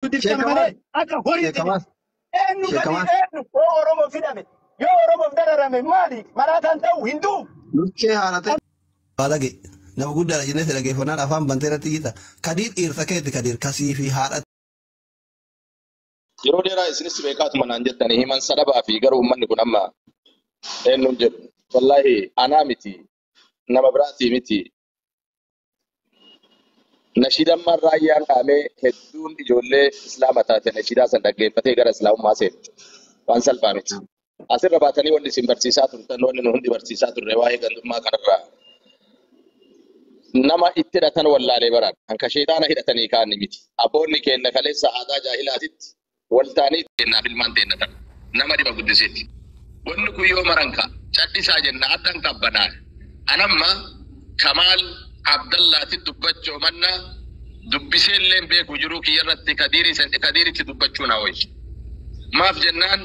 guddiftan malee akka horiitti eenyu gadi eenyu oo Oromoo fidame yoo Oromoo dararame maali maraataan ta'u hinduu luchee haarate baadage nama guddaa jennee dhaggeeffannaan afaan banteeratti jita kadiir dhiirsa keetti kadiir kasii fi haadha yeroo dheeraa isinis beekaatuma naan jettanii himan sadabaa fi garuu uummanni kun amma eenyuun jedhu wallaahi anaa miti nama biraatii miti nashiidammaan raayyaan dhaamee hedduun ijoollee islaama taate nashiidaa san dhaggeeffatee gara islaamummaa seenu waan salphaa miti asirra baatanii wanni isin barsiisaa turtan wanni nu hundi barsiisaa turre waa'ee gandummaa kanarraa nama itti hidhatan wallaalee baran hanka sheexaana hidhatanii kaanni miti abboonni keenya kaleessa aadaa jaahilaatitti waltaanii teennaaf ilmaan teennatan nama dhiba guddiseetti wanni kun yoo maranka cadhisaa jenna addan qabbanaa anamma Kamaal Abdallaati dubbachuu manna dubbiseelleen beeku jiruu kiyyarratti kadiiritti dubbachuu na wayyi maaf jennaan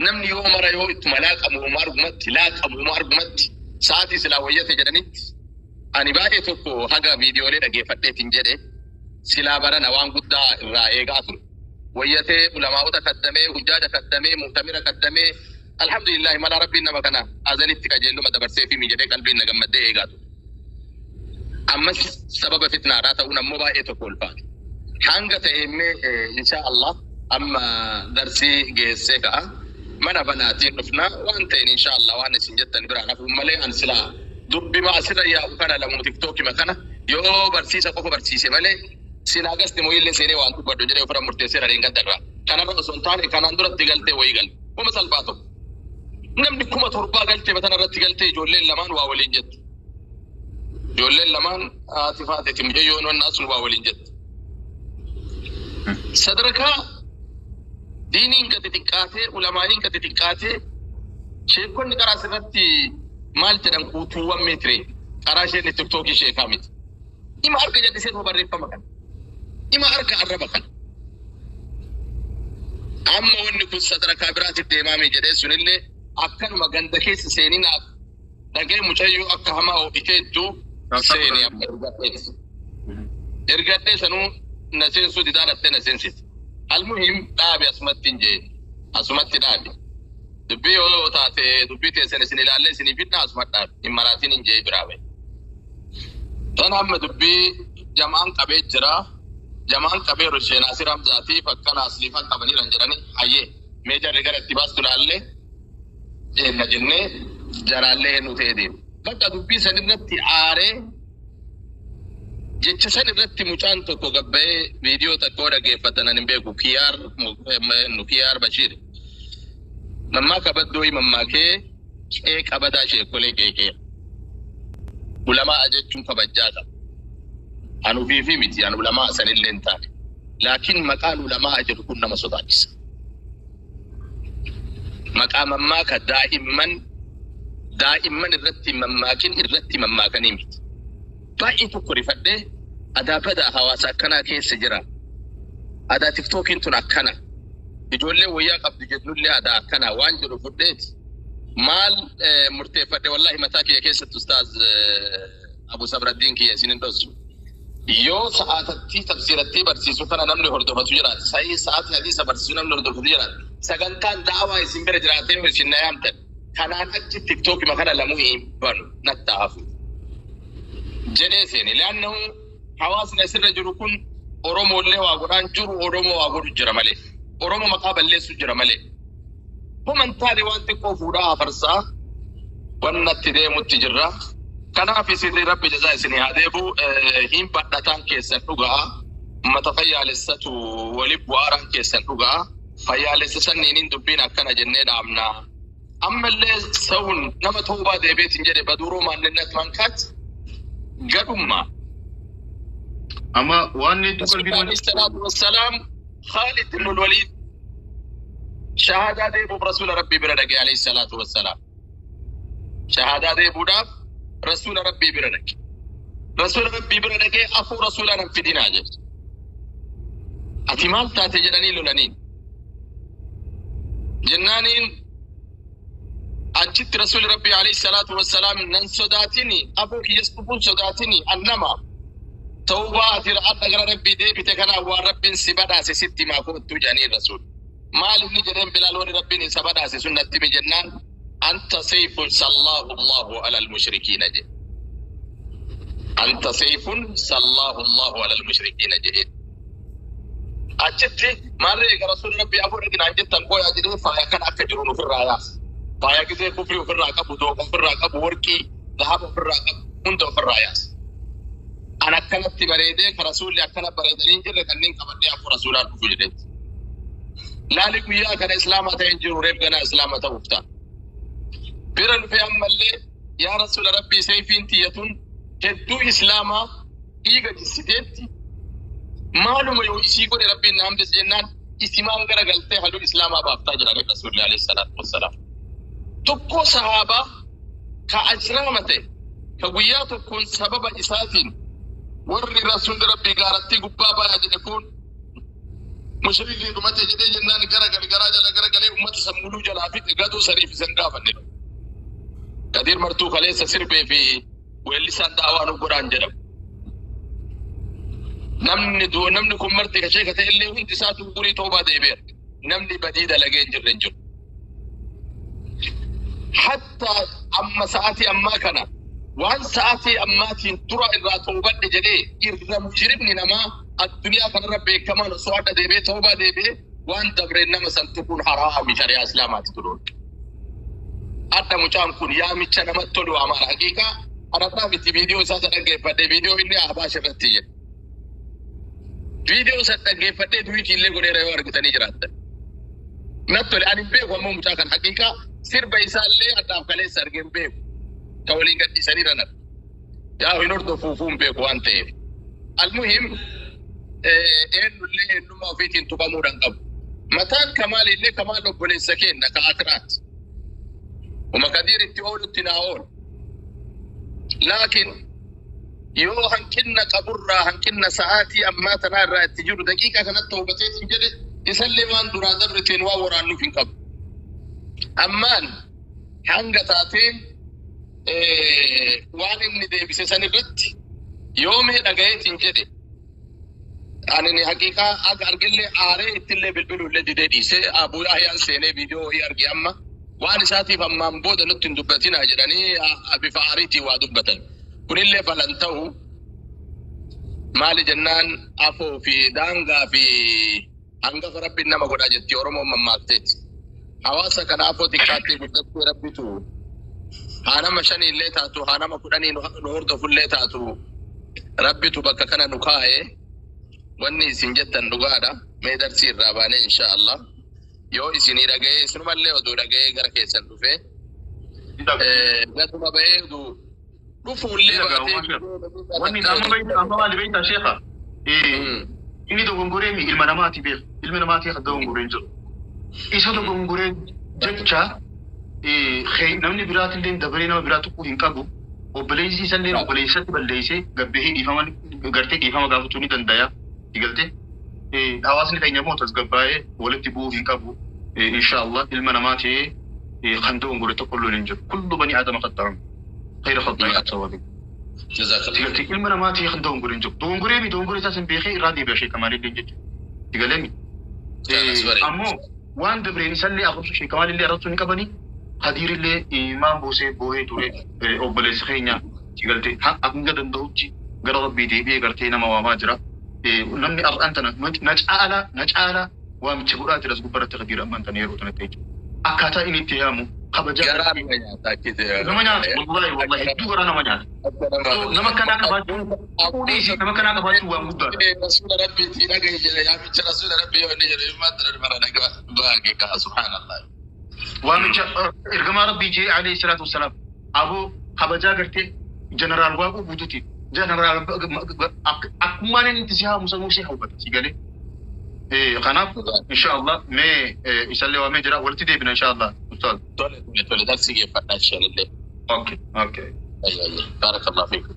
namni yoo mara yoo ittuma laaqamu argumatti sa'aatii silaa wayyate jedhanitti ani baay'ee tokko haga viidiyoolee dhaggeeffadheetiin jedhe silaa barana waan guddaa irraa eegaa ture wayyatee ulamaa'ota kaddamee hujjaaja kaddamee muhtamira kaddamee alhamdulillah mala rabbiin nama kana azalitti qajeeluma dabarsee fi jedhee qalbiin na gammadee eegaa ture ammas sababa fitnaadhaa ta'uun ammoo baay'ee tokko ulfaate hanga ta'eemmee insha Allah amma darsii geessee ka'a mana banaatiin dhufna waan ta'een insha Allah waan isin jettan biraan hafu malee an silaa dubbii asirra yaa'u kana lamu tiktookii makana yoo barsiisa qofa barsiise malee silaa gasti mooyillee seenee waan dubbadhu jedhee ofirra murteessee rareen gaddarraa kanarra osoo hin taane kanaan duratti galtee wayii galte kuma salphaa tokko namni 7,000 galtee batana irratti galtee ijoolleen lamaan waa waliin jettu ijoolleen lamaan haati faateeti mujayyoon wannaa sun waa waliin jettu sadarkaa diiniin gadi xiqqaatee ulamaaniin gadi xiqqaatee sheekonni karaa asirratti maal jedhan kuutuuwwan meetire karaa isheen tiktookii sheekaa miti ima arga jallisee nu barreeffama kan ima arga arraba kan amma wanni kun sadarkaa biraatti deemaame jedhee sunillee akkanuma ganda keessa seeninaaf dhagee mucayyoo akka hamaa oofiteettu seenii amma ergadhee sanuu na seensuu didaanattee na seensiti almuhim dhaabe asumatti hin jee asumatti dhaabe dubbii yoo taate dubbii teessan isin ilaallee isinii fidna asuma dhaabe hin maraatiin hin jee biraa bahe tan amma dubbii jamaan qabee jira jamaan qabee Rusheen Asir Hamzaatiif akkana asliifan qabaniiran jedhanii hayyee mee jarri gara itti baastu laallee eenna jennee jaraallee nu ta'ee deemu bakka dubbii san irratti aaree jecha san irratti mucaan tokko gabba'ee viidiyoo tokko dhaggeeffatan hin beeku Kiyaar Bashiir mammaa kabaddoo mammaa kee qee qabadaa sheekolee qeeqee ulamaa jechuun kabajaa qaba anufii fi miti anu ulamaa sanillee hin taane laakiin maqaan ulamaa jedhu kun nama sodaachisa maqaa mammaa ka daa'imman irratti mammaakin irratti mammaakanii miti baay'ee tokko rifadhee adaa badaa hawaasa akkanaa keessa jira adaa tiktookiin tun akkana ijoollee wayyaa qabdu jennullee adaa akkana waan jedhu fudheeti maal murteeffadhe wallahi mataa kiyya keessatti ustaaz Abu Sabraddiin kiyya isinin dhossu yoo sa'aatatti tafsiiratti barsiisu kana namni hordofatu jira sa'aatii hadiisa barsiisu namni hordofatu jira sagantaan daawaa isin bira jiraatee isin na yaamtan kanaan achi tiktookii makana lamuu hin banu nattaafu jedhee seeni laannahu hawaasni asirra jiru kun Oromoollee waa godhaan jiru Oromoo waa godhu jira malee Oromoo maqaa balleessu jira malee humantaani waan xiqqoo fuudhaa afarsaa wannatti deemutti jirra kanaaf isin rabbi jazaa isin haa deebu hin badhataan keessan dhugaa ummata fayyaalessatu waliif bu'aaraan keessan dhugaa fayyaalessa sanniiniin dubbiin akkana jennee dhaabna ammallee sawun nama toobaa deebeetiin jedhe baduuroo maanninat mankaat gadummaa amma waan tu qalbii salatu wassalam Khalid ibn al-Walid shahada deebu rasul rabbi bira dhage alayhi salatu wassalam shahada deebuudhaaf rasul rabbi bira dhage afu rasulan fidina jedhe ati maal taate jedhanii lolaniin jennaniin achitti rasul rabbi alayhi salatu wassalam nan sodaatini abu kiyas kubun sodaatini annama توبة ترى أجر ربي دي بتكنا ورب سبدا ستي ما كنت جاني الرسول ما لم نجرم بلالون ربي سبدا سنة تمي جنان أنت سيف صلاه الله على المشركين جي أنت سيف صلاه الله على المشركين جي أجتي ما رأيك رسول ربي أبو رجل أجت تنقول أجري فايا كان أكجرون في الراياس فايا كذا كفر في الراكب ودوق في الراكب وركي ذهب في الراكب منذ في الراياس أنا كنت بريدة كرسول أكنا بريدين جل كنين كبدي أبو رسول الله فجدت لا لقيا كان إسلام تنجر ورب كان إسلام توفتا بيرن في أمله يا رسول ربي سيفين تيتون هدو إسلاما إيجا جسدتي معلوم يو إسيكو ربي نام بس جنان إسمام كرا غلطة هلو إسلام أبا أفتاج على رسول الله عليه الصلاة والسلام تبقى صحابة كأجرامته كويا تكون سبب إساتين ورّي رسول ربي قارتي قبابا يجدكون مشركين قمت يجدي جنان غرق أمت سمولو جلافت قدو سريف سنقافا كثير مرتوخ ليس سربي في واللسان دعوانو قرآن جرب نمني كم مرتي كشيكة اللي وانت ساتو قري توبة ديبير نمني بديدة لغين جرنجر حتى أما ساعتي أما كان وان ساعتي أماتي ترى إذا توبة جدي إذا مجربني نما الدنيا كان ربي كمان صعدة ديبي توبة ديبي وان دبرنا مثلا تكون حرام بشريعة إسلامات تقولون أنت مجام كن يا ميتشنا ما تلو أمر حقيقة أنا تعرف فيديو ساتر فدي فيديو إني أحباش رتيه فيديو ساتر فدي دوي كيلة قولي رأي ورقة نجرات نتولي أنا بيو ومو مجاكن حقيقة سير بيسال لي أتعرف كلي سرقين بيو كولين قد سريرنا يا وينور تفوفون بيو وانتي المهم إنه اللي إنه ما فيتين تباموران قبل متان كمال اللي كمال لو بولي سكين كأكرات ومقادير التقول التناول لكن يو هنكنا قبرة هنكنا ساعاتي أما تنار التجور دقيقة كانت توبتين جدد يسلمان درا درتين وورانو في قبر أمان هنگا تاتين وان إني دي بسيساني رت يومي لغايتين جدد أنا حقيقة أرجع لي آره إتلي بالبلو الذي دي سي أبو أحيان سيني فيديو يرجع أما وأنا ساتي فمن بود نتن دبتين أجراني بفعاريتي ودبتين كل اللي فلنتو مال جنان أفو في دانغا في أنغا فربي نما قد أجت يورمو مماكتت حواسا كان أفو تكاتي بدك ربي تو هانا مشاني اللي تاتو هانا ما كداني نهورد فل تاتو ربي تو بكا كان نكاي واني سنجتا نغادا ميدر سير راباني إن شاء الله يو إسيني رغي سنما اللي ودو رغي غركي سنرفي غاتما بيدو رفو اللي واني نعم بيتا شيخة إني دو غنغوريمي المناماتي بيخ المناماتي خد غنغورين جو إيسا دو غنغورين جبچا خي نمني برات اللين دبرينا براتو كو هنقابو وبليسي سنين وبليسي بليسي غبهي إفامان غرتي إفامان غافتوني دندايا يقلتي حواسني كي نموت أزقبائي ولدي بو هنقابو إن شاء الله المناماتي خندو غنغوري كله ننجو كل بني آدم خطرم خير خطايا صوابي جزاك الله تقولتي المناماتي خندو غنغوري نجو غنغوري غنغوري تاسم بيخي رادي بيشي كمالي دنجو تقولني أمو وان دبرين سلي أخبص شيء كمال اللي أردتني كبني هدير اللي إمام بوسي بوهي توري أوبليس خينيا تقولتي ها أكنغا دندوتي غرض بيدي بيه غرتينا ما جرا نمني أنتنا نجعل ومتشبرات رزق برات غدير أمان تنيرو تنتيج أكاتا إني تيامو خبجا جرام يا تاكيد نمانيا والله دو غرا نمانيا نما كان أكبر أوليسي نما كان أكبر ومدة رسول ربي تينا جل يا بيت رسول ربي ونجر ما ترى مرة باقي سبحان الله ومن إرجما ربي جي عليه الصلاة والسلام أبو خبجا قرتي جنرال واقو بودتي جنرال أكمان انتسيها مسلموسي حوبة سيقالي خناف إن شاء الله ما يسلي وما جرا ولتدي بنا إن شاء الله أستاذ تولي درسي كيف فتاش اللي أوكي أي بارك الله فيكم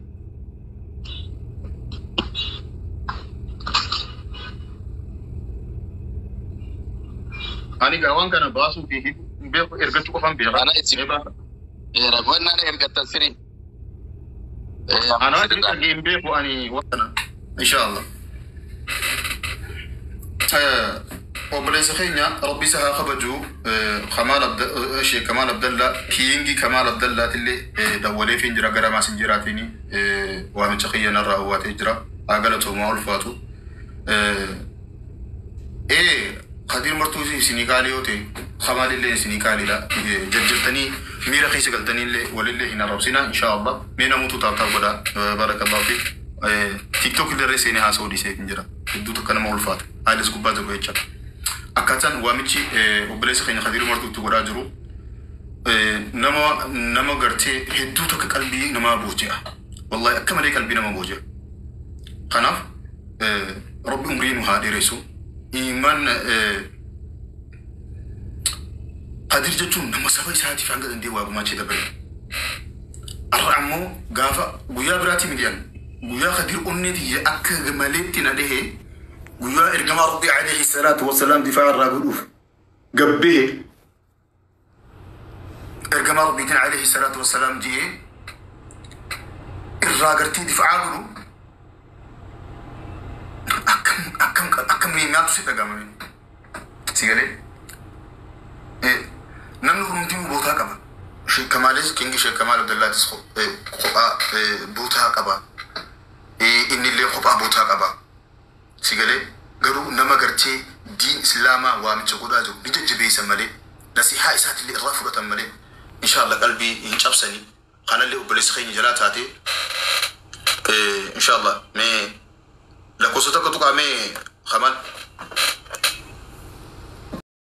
أنا قاوان كان باسو فيه بيقو إرجعت وفهم بيرا أنا إسمع ربنا أنا إرجعت تسري أنا أدري كجيم بيقو أني وطنا إن شاء الله. وبليس خينيا ربي سها خبجو كمال عبد الله كينجي كمال عبد الله اللي دولي في إنجرا قرا ما سنجراتيني ومن شقيا نرى هو تجرا أقلته ما ألفاتو خدير مرتوزي سنغالي أوتي خمال اللي سنغالي لا جرجرتني ميرا خيس قلتني اللي ولله هنا ربنا إن شاء الله مينا موتو تابتا بدا بارك الله فيك تيك توك اللي رسيني هاسودي سيك إنجرا دوتو كنا ما ألفات هاي لسكوبا زوجي أكاتن وامشي وبليس خيني خدير مرتو تقرا جرو نما قرتي هدوتو كقلبي نما بوجه والله أكمل قلبي نما بوجه خناف ربي أمرين وهادي رسو إيمان قدير جتون نما سباي ساعتي فانقد عندي وابو ما شيء دبر الرعمو قافا ويا براتي مليان ويا خدير أنتي أكل مليتي نده ويا إرجما ربي عليه الصلاة والسلام دفاع الرابروف قبيه إرجما ربي عليه الصلاة والسلام جيه الراجرتي دفاع الرابروف أكم ميمات سيدنا سيغلي نمن رمتين بوتا قبا شيخ كمالز كينغ شيخ كمال عبد الله تسخو خطا بوتا قبا إني اللي خطا بوتا قبا سيغلي غرو نما غرتي دين اسلاما وامچغودا جو بيججبي سملي نصيحه اسات اللي رافضه تملي ان شاء الله قلبي ينشبسني خان اللي وبلس خيني جلاتاتي ان شاء الله مي لا كوسوتا كتوكا مي خمال